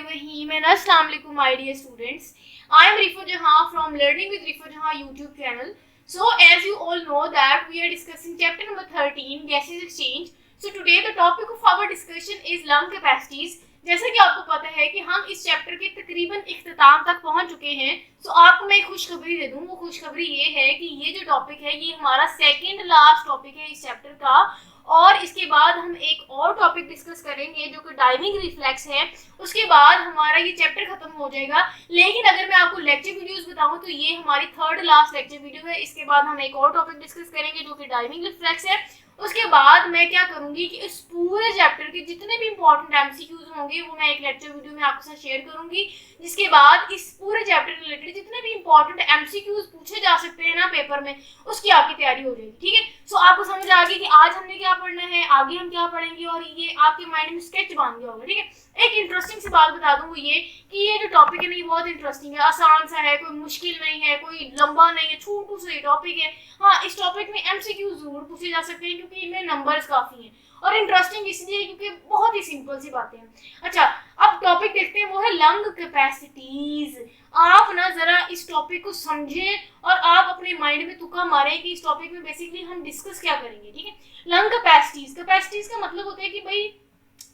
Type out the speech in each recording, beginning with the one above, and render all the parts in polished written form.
Bismillahirrahmanirrahim and Assalamu alaikum my dear students. I am Rifo Jahan from Learning with Rifo Jahan YouTube channel. So as you all know that we are discussing chapter number 13 gases exchange. So today the topic of our discussion is lung capacities. जैसा कि आपको पता है कि हम इस chapter के तकरीबन इख्तिताम तक पहुंच चुके हैं. तो आपको मैं एक खुशखबरी दे दूं. वो खुशखबरी ये है कि ये जो टॉपिक है ये हमारा सेकंड लास्ट टॉपिक है इस चैप्टर का, और इसके बाद हम एक और टॉपिक डिस्कस करेंगे जो कि डाइविंग रिफ्लेक्स है. उसके बाद हमारा ये चैप्टर खत्म हो जाएगा. लेकिन अगर मैं आपको लेक्चर वीडियोस बताऊं तो ये हमारी थर्ड लास्ट लेक्चर वीडियो है. इसके बाद हम एक और टॉपिक डिस्कस करेंगे जो कि डाइविंग रिफ्लेक्स है. उसके बाद मैं क्या करूंगी कि इस पूरे चैप्टर के जितने भी इंपॉर्टेंट एमसीक्यूज होंगे वो मैं एक लेक्चर वीडियो में आपके साथ शेयर करूंगी. जिसके बाद इस पूरे चैप्टर रिलेटेड जितने भी इंपॉर्टेंट एमसीक्यूज पूछे जा सकते हैं ना पेपर में, उसकी आपकी तैयारी हो जाएगी. ठीक है. सो आपको समझ आ गई कि आज हमने क्या पढ़ना है, आगे हम क्या पढ़ेंगे, और ये आपके माइंड में स्केच बन गया होगा. ठीक है. एक इंटरेस्टिंग सी बात बता दूं, वो ये कि ये जो टॉपिक है ना ये बहुत इंटरेस्टिंग है, आसान सा है, कोई मुश्किल नहीं है, कोई लंबा नहीं है, छोटू सा टॉपिक है. हाँ, इस टॉपिक में एमसीक्यू जरूर पूछे जा सकते हैं क्योंकि इनमें नंबर्स काफी हैं, और इंटरेस्टिंग इसलिए क्योंकि बहुत ही सिंपल सी बातें हैं. अच्छा, अब टॉपिक देखते हैं, वो है लंग कैपेसिटीज. आप ना जरा इस टॉपिक को समझें और आप अपने माइंड में तुक्का मारें कि इस टॉपिक में बेसिकली हम डिस्कस क्या करेंगे. ठीक है. लंग कैपेसिटीज, कैपेसिटीज का मतलब होता है कि भाई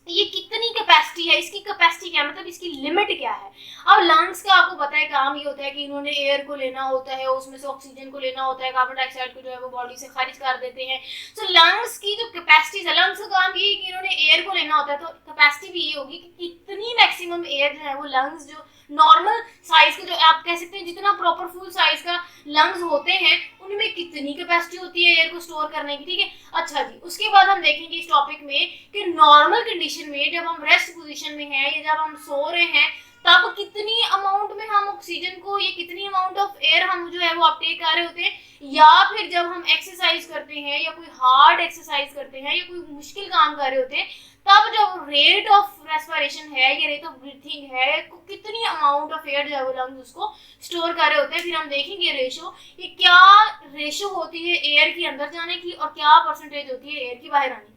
ये कितनी कैपेसिटी है, इसकी कैपेसिटी क्या है, मतलब इसकी लिमिट क्या है. अब लंग्स का आपको पता है काम ये होता है कि इन्होंने एयर को लेना होता है, उसमें से ऑक्सीजन को लेना होता है, कार्बन डाइऑक्साइड को जो है वो बॉडी से खारिज कर देते हैं. तो लंग्स की जो कैपेसिटी है, लंग्स का काम ये है कि इन्होंने एयर को लेना होता है. तो कैपेसिटी भी ये होगी कि कितनी मैक्सिमम एयर जो है वो लंग्स जो नॉर्मल साइज का, जो आप कह सकते हैं जितना प्रॉपर फुल साइज का लंग्स होते हैं, उनमें कितनी कैपेसिटी होती है एयर को स्टोर करने की. ठीक है. अच्छा जी, उसके बाद हम देखेंगे इस टॉपिक में कि नॉर्मल कंडीशन में जब हम रेस्ट पोजीशन में हैं या जब हम सो रहे हैं तब कितनी अमाउंट में हम ऑक्सीजन को, या कितनी अमाउंट ऑफ एयर हम जो है वो अपटेक कर रहे होते हैं, या फिर जब हम एक्सरसाइज करते हैं या कोई हार्ड एक्सरसाइज करते हैं या कोई मुश्किल काम कर रहे होते हैं, तब जो रेट ऑफ रेस्पिरेशन है या रेट ऑफ ब्रीथिंग है, कितनी अमाउंट ऑफ एयर जो है वो लंग्स उसको स्टोर कर रहे होते हैं. फिर हम देखेंगे रेशो, ये क्या रेशो होती है एयर की अंदर जाने की और क्या परसेंटेज होती है एयर की बाहर आने की.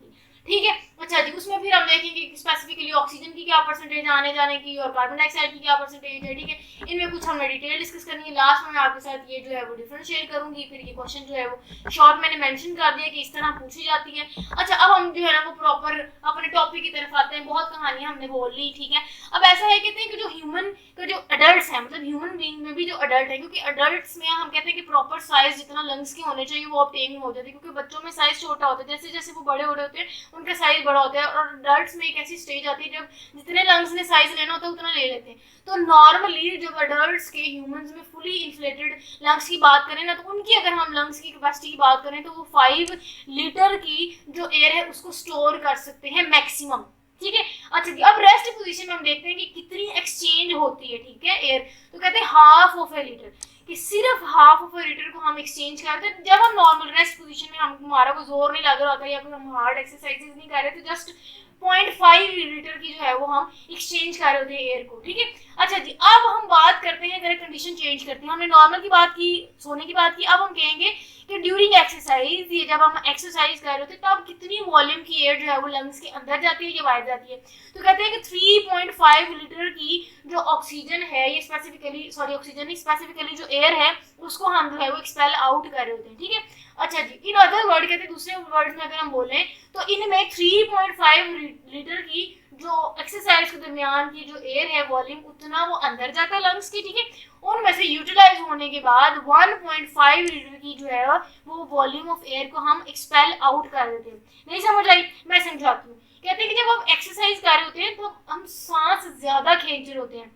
ठीक है. अच्छा जी, उसमें फिर हम देखेंगे कि स्पेसिफिकली ऑक्सीजन की क्या परसेंटेज आने जाने की और कार्बन डाइऑक्साइड की क्या परसेंटेज है. ठीक है. इनमें कुछ हमने डिटेल डिस्कस करनी है. लास्ट में मैं आपके साथ ये जो है वो डिफरेंस शेयर करूंगी. फिर ये क्वेश्चन जो है वो शॉर्ट मैंने मेंशन कर दिया कि इस तरह पूछी जाती है. अच्छा, अब हम जो है ना वो प्रॉपर अपने टॉपिक की तरफ आते हैं. बहुत कहानियां हमने बोल ली. ठीक है. अब ऐसा है कहते हैं कि जो ह्यूमन का जो अडल्ट है, मतलब ह्यूमन बीइंग में भी जो अडल्ट है, क्योंकि अडल्ट्स में हम कहते हैं कि प्रॉपर साइज जितना लंग्स के होने चाहिए वो ऑब्टेन हो जाती है, क्योंकि बच्चों में साइज छोटा होता है, जैसे जैसे वो बड़े हो रहे होते हैं उनका साइज बड़ा होता है, और अडल्ट्स में एक ऐसी स्टेज आती है जब जितने लंग्स ने साइज लेना होता है उतना ले लेते हैं. तो नॉर्मली जब अडल्ट्स के ह्यूमंस में फुली इन्फ्लेटेड लंग्स की बात करें ना, तो उनकी अगर हम लंग्स की कैपेसिटी की बात करें तो वो 5 लीटर की जो एयर है उसको स्टोर कर सकते हैं मैक्सिमम. ठीक है. अच्छा जी, अब रेस्ट पोजीशन में हम देखते हैं कि कितनी एक्सचेंज होती है. ठीक है. एयर तो कहते हैं हाफ ऑफ ए लीटर, कि सिर्फ हाफ ऑफ ए लीटर को हम एक्सचेंज करते हैं जब हम नॉर्मल रेस्ट पोजीशन में, हमारा कोई जोर नहीं लग रहा होता या कोई हम हार्ड एक्सरसाइजेज नहीं कर रहे, तो जस्ट 0.5 लीटर की जो है वो हम एक्सचेंज कर रहे होते हैं एयर को. ठीक है. अच्छा जी, अब हम बात करते हैं, अगर कंडीशन चेंज करते हैं, हमने नॉर्मल की बात की, सोने की बात की, अब हम कहेंगे कि ड्यूरिंग एक्सरसाइज, ये जब हम एक्सरसाइज कर रहे होते हैं तब कितनी वॉल्यूम की एयर जो है वो लंग्स के अंदर जाती है या बाहर जाती है. तो कहते हैं कि 3.5 लीटर की जो ऑक्सीजन है, ये स्पेसिफिकली जो एयर है उसको हम जो है वो एक्सपेल आउट कर रहे होते हैं. ठीक है. अच्छा जी, इन अदर वर्ड कहते हैं, दूसरे वर्ड में अगर हम बोलें तो इनमें 3.5 लीटर की जो एक्सरसाइज के दरमियान की जो एयर है वॉल्यूम, उतना वो अंदर जाता है लंग्स की. ठीक है. उनमें से यूटिलाइज होने के बाद 1.5 लीटर की जो है वो वॉल्यूम ऑफ एयर को हम एक्सपेल आउट कर देते हैं. नहीं समझ आई? मैं समझाती हूँ. कहते हैं कि जब हम एक्सरसाइज कर रहे होते हैं तो हम सांस ज्यादा खींच रहे होते हैं.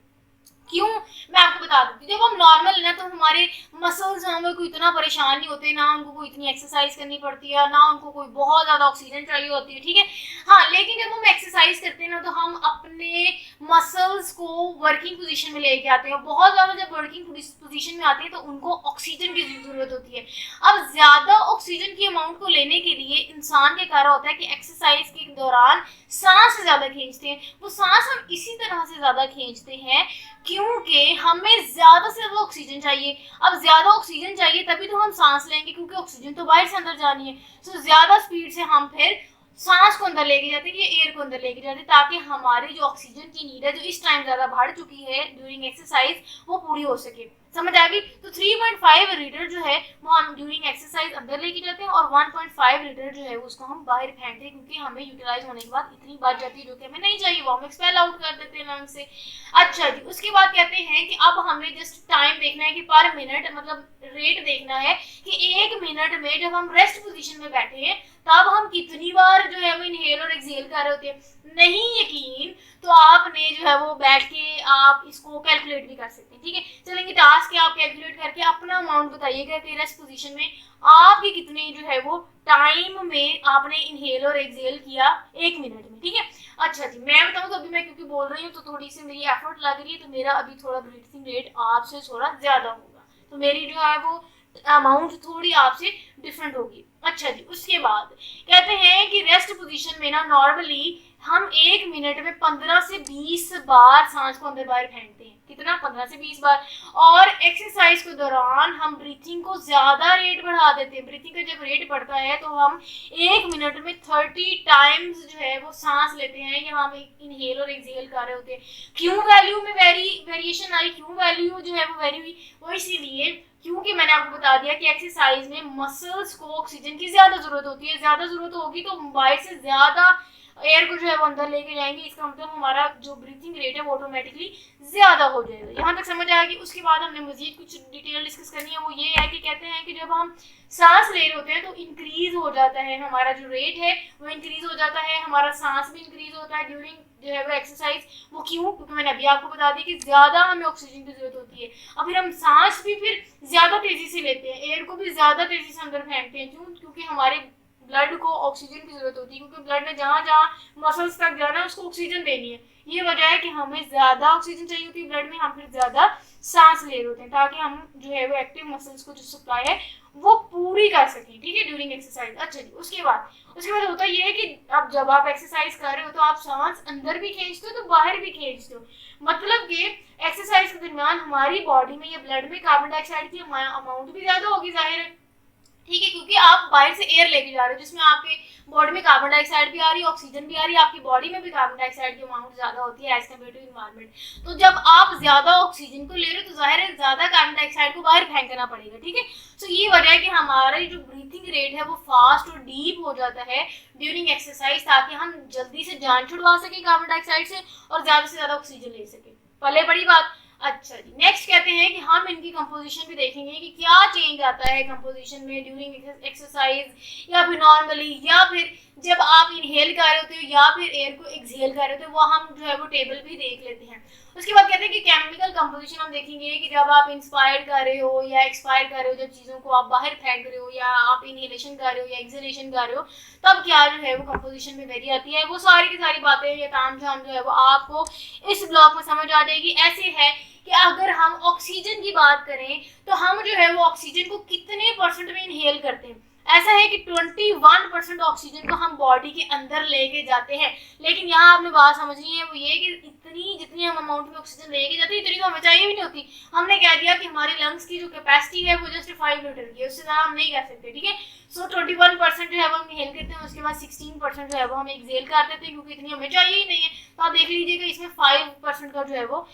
क्यों? मैं आपको बता देती हूँ. जब हम नॉर्मल है ना तो हमारे मसल्स हमें कोई इतना परेशान नहीं होते, ना उनको कोई इतनी एक्सरसाइज करनी पड़ती है, ना उनको कोई बहुत ज़्यादा ऑक्सीजन चाहिए होती है. ठीक है. हाँ, लेकिन जब हम एक्सरसाइज करते हैं ना तो हम अपने मसल्स को वर्किंग पोजीशन में लेके आते हैं. बहुत ज़्यादा जब वर्किंग पोजीशन में आते हैं तो उनको ऑक्सीजन की ज़रूरत होती है. अब ज़्यादा ऑक्सीजन की अमाउंट को लेने के लिए इंसान के कारण होता है कि एक्सरसाइज के दौरान सांस ज़्यादा खींचते हैं. वो सांस हम इसी तरह से ज़्यादा खींचते हैं क्योंकि हमें ज्यादा से ज्यादा ऑक्सीजन चाहिए. अब ज्यादा ऑक्सीजन चाहिए तभी तो हम सांस लेंगे, क्योंकि ऑक्सीजन तो बाहर से अंदर जानी है. सो ज्यादा स्पीड से हम फिर सांस को अंदर लेके जाते हैं या एयर को अंदर लेके जाते हैं, ताकि हमारी जो ऑक्सीजन की नीड है जो इस टाइम ज्यादा बढ़ चुकी है ड्यूरिंग एक्सरसाइज वो पूरी हो सके। समझ आ गई? तो 3.5 लीटर जो है वो हम ड्यूरिंग एक्सरसाइज अंदर लेके जाते हैं और 1.5 लीटर जो है उसको हम बाहर फेंकते हैं, क्योंकि हमें यूटिलाइज होने के बाद इतनी बच जाती है जो कि हमें नहीं चाहिए, वो हम एक्सपेल आउट कर देते हैं लंग से। अच्छा जी, उसके बाद कहते हैं कि अब हमें जस्ट टाइम देखना है कि पर मिनट मतलब रेट देखना है कि 1 मिनट में जब हम रेस्ट पोजीशन में बैठे हैं तब हम कितनी बार जो है वो इनहेल और एक्सहेल कर रहे होते हैं। नहीं यकीन तो आपने जो है वो बैठ के आप इसको कैलकुलेट भी कर सकते हैं। ठीक है, चलेंगे टास्क के आप कैलकुलेट करके अपना अमाउंट बताइएगा कि रेस्ट पोजीशन में आपके कितने जो है वो टाइम में आपने इनहेल और एक्सहेल किया 1 मिनट में। ठीक है, अच्छा जी, मैं बताऊँ तो अभी मैं क्योंकि बोल रही हूँ तो थोड़ी सी मेरी एफर्ट लग रही है, तो मेरा अभी थोड़ा ब्रीथिंग रेट आपसे थोड़ा ज्यादा होगा, तो मेरी जो है वो अमाउंट थोड़ी आपसे डिफरेंट होगी। अच्छा जी, उसके बाद कहते हैं कि रेस्ट पोजीशन में ना नॉर्मली हम 1 मिनट में 15 से 20 बार सांस को अंदर बाहर फेंकते हैं। कितना? 15 से 20 बार। और एक्सरसाइज के दौरान हम ब्रीथिंग को ज्यादा रेट बढ़ा देते हैं। ब्रीथिंग का जब रेट बढ़ता है तो हम 1 मिनट में 30 टाइम्स जो है वो सांस लेते हैं या हम इनहेल और एक्सहेल कर रहे होते हैं। क्यों वैल्यू में वेरिएशन आई, क्यों वैल्यू जो है वो वेरी हुई, वो इसीलिए क्योंकि मैंने आपको बता दिया कि एक्सरसाइज में मसल्स को ऑक्सीजन की ज्यादा जरूरत होती है। ज्यादा जरूरत होगी तो बाहर से ज्यादा एयर को जो है वो अंदर लेके जाएंगे, इसका मतलब हमारा जो ब्रीथिंग रेट है वो ऑटोमेटिकली ज्यादा हो जाएगा। यहाँ तक समझ आएगी? उसके बाद हमने मजीद कुछ डिटेल डिस्कस करनी है, वो ये है कि कहते हैं कि जब हम सांस ले रहे होते हैं तो इंक्रीज हो जाता है हमारा जो रेट है वो इंक्रीज हो जाता है, हमारा सांस भी इंक्रीज होता है ड्यूरिंग जो है वो एक्सरसाइज। वो क्यों? क्योंकि मैंने अभी आपको बता दिया कि ज्यादा हमें ऑक्सीजन की जरूरत होती है और फिर हम सांस भी फिर ज्यादा तेजी से लेते हैं, एयर को भी ज्यादा तेजी से अंदर फेंकते हैं। क्यों? क्योंकि हमारे ब्लड को ऑक्सीजन की जरूरत होती है, क्योंकि ब्लड ने जहाँ जहाँ मसल्स तक जाना है उसको ऑक्सीजन देनी है। ये वजह है कि हमें ज्यादा ऑक्सीजन चाहिए होती है ब्लड में, हम फिर ज्यादा सांस ले रहे होते हैं ताकि हम जो है वो एक्टिव मसल्स को जो सप्लाई है वो पूरी कर सकें। ठीक है, ड्यूरिंग एक्सरसाइज। अच्छा जी, उसके बाद होता ये है कि अब जब आप एक्सरसाइज कर रहे हो तो आप सांस अंदर भी खींचते हो तो बाहर भी खींचते हो। मतलब कि एक्सरसाइज के दरमियान हमारी बॉडी में या ब्लड में कार्बन डाइऑक्साइड की अमाउंट भी ज्यादा होगी, जाहिर है। ठीक है, क्योंकि आप बाहर से एयर लेके जा रहे हो जिसमें आपके बॉडी में कार्बन डाइऑक्साइड भी आ रही है, ऑक्सीजन भी आ रही है, आपकी बॉडी में भी कार्बन डाइऑक्साइड की अमाउंट ज्यादा होती है एज कम्पेयर टू इन्वायरमेंट। तो जब आप ज्यादा ऑक्सीजन को ले रहे हो तो जाहिर है ज्यादा कार्बन डाइऑक्साइड को बाहर फेंकना पड़ेगा। ठीक है, तो ये वजह है कि हमारी जो ब्रीथिंग रेट है वो फास्ट और डीप हो जाता है ड्यूरिंग एक्सरसाइज, ताकि हम जल्दी से जान छुड़वा सके कार्बन डाइऑक्साइड से और ज्यादा से ज्यादा ऑक्सीजन ले सके। पहले बड़ी बात। अच्छा जी, नेक्स्ट कहते हैं कि हम इनकी कंपोजिशन भी देखेंगे कि क्या चेंज आता है कंपोजिशन में ड्यूरिंग एक्सरसाइज या फिर नॉर्मली, या फिर जब आप इनहेल कर रहे होते हो या फिर एयर को एक्सहेल कर रहे होते हो, वो हम जो है वो टेबल भी देख लेते हैं। उसके बाद कहते हैं कि केमिकल कंपोजिशन हम देखेंगे कि जब आप इंस्पायर कर रहे हो या एक्सपायर कर रहे हो, जब चीज़ों को आप बाहर फेंक रहे हो या आप इनहेलेशन कर रहे हो या एक्सहेलेशन कर रहे हो, तब क्या जो है वो कंपोजिशन में वेरी आती है। वो सारी की सारी बातें या तामझाम जो है वो आपको इस ब्लॉग में समझ आ जाएगी। ऐसे है कि अगर हम ऑक्सीजन की बात करें तो हम जो है वो ऑक्सीजन को कितने परसेंट में इनहेल करते हैं। ऐसा है कि 21% ऑक्सीजन को हम बॉडी के अंदर लेके जाते हैं, लेकिन यहाँ आपने बात समझनी है वो ये कि इतनी जितनी हम अमाउंट में ऑक्सीजन लेके जाते हैं इतनी तो हमें चाहिए भी नहीं होती। हमने कह दिया कि हमारे लंग्स की जो कैपेसिटी है वो जस्ट 5 लीटर की है, उससे ज़्यादा हम नहीं कर सकते। ठीक है, सो 21% जो है वो हम इनहेल करते हैं, उसके बाद 16% जो है वो हम एक्सहेल कर देते हैं, क्योंकि इतनी हमें चाहिए ही नहीं है। तो आप देख लीजिएगा इसमें 5% का जो है वो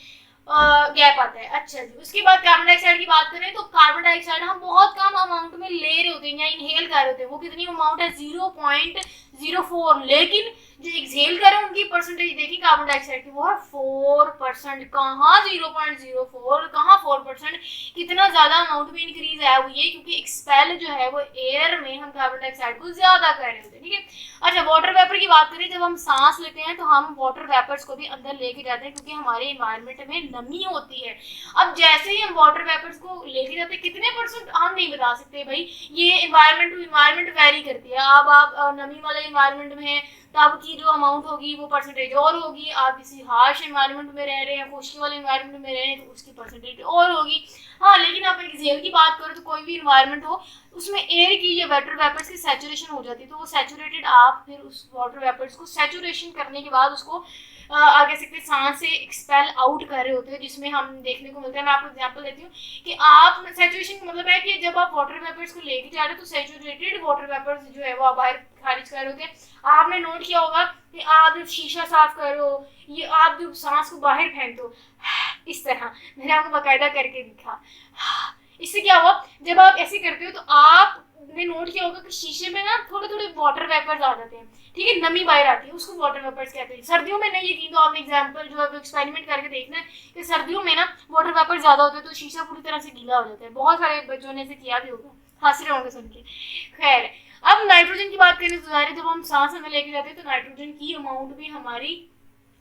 गैप आता है। अच्छा जी, उसके बाद कार्बन डाइऑक्साइड की बात करें तो कार्बन डाइऑक्साइड हम बहुत कम अमाउंट में ले रहे होते हैं या इनहेल कर रहे होते हैं। वो कितनी अमाउंट है? 0.04, लेकिन जो एक्सहेल कर रहे हैं उनकी परसेंटेज देखिए कार्बन डाइऑक्साइड की, वो है 4%। कहाँ 0.04, कहाँ 4%, कितना ज्यादा अमाउंट में इंक्रीज आया हुई है, क्योंकि एक्सपेल जो है वो एयर में हम कार्बन डाइऑक्साइड को ज्यादा कर रहे होते हैं। ठीक है, अच्छा वाटर वेपर की बात करें, जब हम सांस लेते हैं तो हम वाटर वेपर्स को भी अंदर लेके जाते हैं, क्योंकि हमारे इन्वायरमेंट में नमी होती है। अब जैसे ही हम वाटर वेपर्स को लेके जाते हैं, कितने परसेंट हम नहीं बता सकते भाई, ये इन्वायरमेंट टू इन्वायरमेंट वेरी करती है। अब आप नमी वाले इन्वायरमेंट में हैं तब की जो अमाउंट होगी वो परसेंटेज और होगी, आप किसी हार्श इन्वायरमेंट में रह रहे हैं, खुश्की वाले इन्वायरमेंट में रह रहे हैं तो उसकी परसेंटेज और होगी। हाँ, लेकिन आप एक्सहेल की बात करो तो कोई भी इन्वायरमेंट हो उसमें एयर की या वाटर वेपर्स की सैचुरेशन हो जाती है, तो वो सैचुरेटेड आप फिर उस वाटर वेपर्स को सैचुरेशन करने के बाद उसको कह सकते हैं सांस से एक्सपेल आउट कर रहे होते हैं, जिसमें हम देखने को मिलता है। मैं आपको एग्जांपल देती हूँ कि आप सैचुरेशन का मतलब है कि जब आप वाटर वेपर्स को लेके जा रहे हो तो सैचुरेटेड वाटर वेपर्स जो है वो आप बाहर खारिज कर रहे होते हैं। आपने नोट किया होगा कि आप जब शीशा साफ करो, ये आप जब सांस को बाहर फेंक दो इस तरह, मैंने आपको बाकायदा करके दिखा। इससे क्या हुआ, जब आप ऐसे करते हो तो आपने नोट किया होगा कि शीशे में ना थोड़े थोड़े वाटर वेपर्स आ जाते हैं, ठीक है, नमी बाहर आती है, उसको वाटर वेपर्स कहते हैं। सर्दियों में नहीं यकीन तो आपने एग्जाम्पल जो है एक्सपेरिमेंट करके देखना है कि सर्दियों में ना वाटर वेपर ज्यादा होते हैं तो शीशा पूरी तरह से गीला हो जाता है। बहुत सारे बच्चों ने इसे किया भी होगा, हंस रहे होंगे सुन के। खैर, अब नाइट्रोजन की बात करें तो जब हम सांस में लेके जाते हैं तो नाइट्रोजन की अमाउंट भी हमारी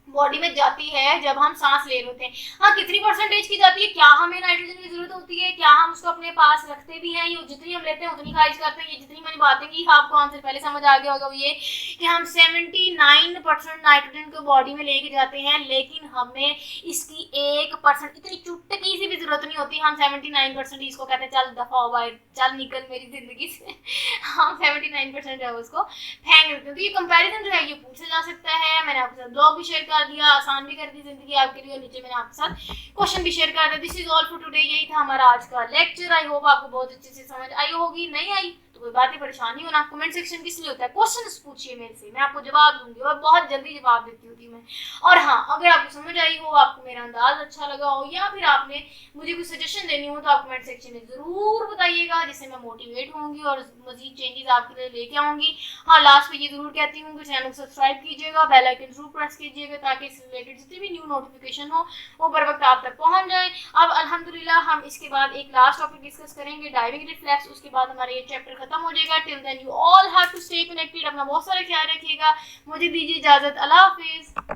बॉडी में जाती है जब हम सांस ले रहे होते हैं। हाँ, कितनी परसेंटेज की जाती है, क्या हमें नाइट्रोजन की जरूरत होती है, क्या हम उसको अपने पास रखते भी हैं, ये जितनी हम लेते हैं उतनी खारिज करते हैं, ये जितनी मैंने बातें की आपको आंसर पहले समझ आ गया होगा वो ये कि हम 79% नाइट्रोजन को बॉडी में लेके जाते हैं, लेकिन हमें इसकी 1% इतनी चुटकी सी भी जरूरत नहीं होती। हम 79% इसको कहते हैं चल दफा हो भाई, चल निकल मेरी जिंदगी से, हम 79% है उसको फेंक देते हैं। तो ये कंपैरिजन जो है ये पूछा जा सकता है। मैंने आपके साथ ब्लॉग भी शेयर कर दिया, आसान भी कर दी जिंदगी आपके लिए, और नीचे मैंने आपके साथ क्वेश्चन भी शेयर कर दिया। This is all for today, यही था हमारा आज का लेक्चर। आई होप आपको बहुत अच्छे से समझ आई होगी। नहीं आई तो कोई बात ही परेशानी हो ना, कमेंट सेक्शन किस लिए होता है, क्वेश्चन पूछिए मेरे से, मैं आपको जवाब दूंगी और बहुत जल्दी जवाब देती होती मैं। और हाँ, अगर आपको समझ आई हो, आपको मेरा अंदाज अच्छा लगा हो, या फिर आपने मुझे कुछ सजेशन देनी हो तो आप कमेंट सेक्शन में जरूर बताइएगा, जिससे मैं मोटिवेट होंगी और मजीद चेंजेस आपके लिए लेके आऊंगी। हाँ, लास्ट में ये जरूर कहती हूँ कि चैनल को सब्सक्राइब कीजिएगा, बेल आइकन जरूर प्रेस कीजिएगा ताकि इससे रिलेटेड जितनी भी न्यू नोटिफिकेशन हो वो बर वक्त आप तक पहुंच जाए। अब अल्हम्दुलिल्लाह हम इसके बाद एक लास्ट टॉपिक डिस्कस करेंगे, डाइविंग रिफ्लेक्स। उसके बाद हमारा ये चैप्टर खत्म हो जाएगा। Till then you all have to stay connected. अपना बहुत सारा ख्याल रखिएगा। मुझे दीजिए इजाजत। अल्लाह हाफिज।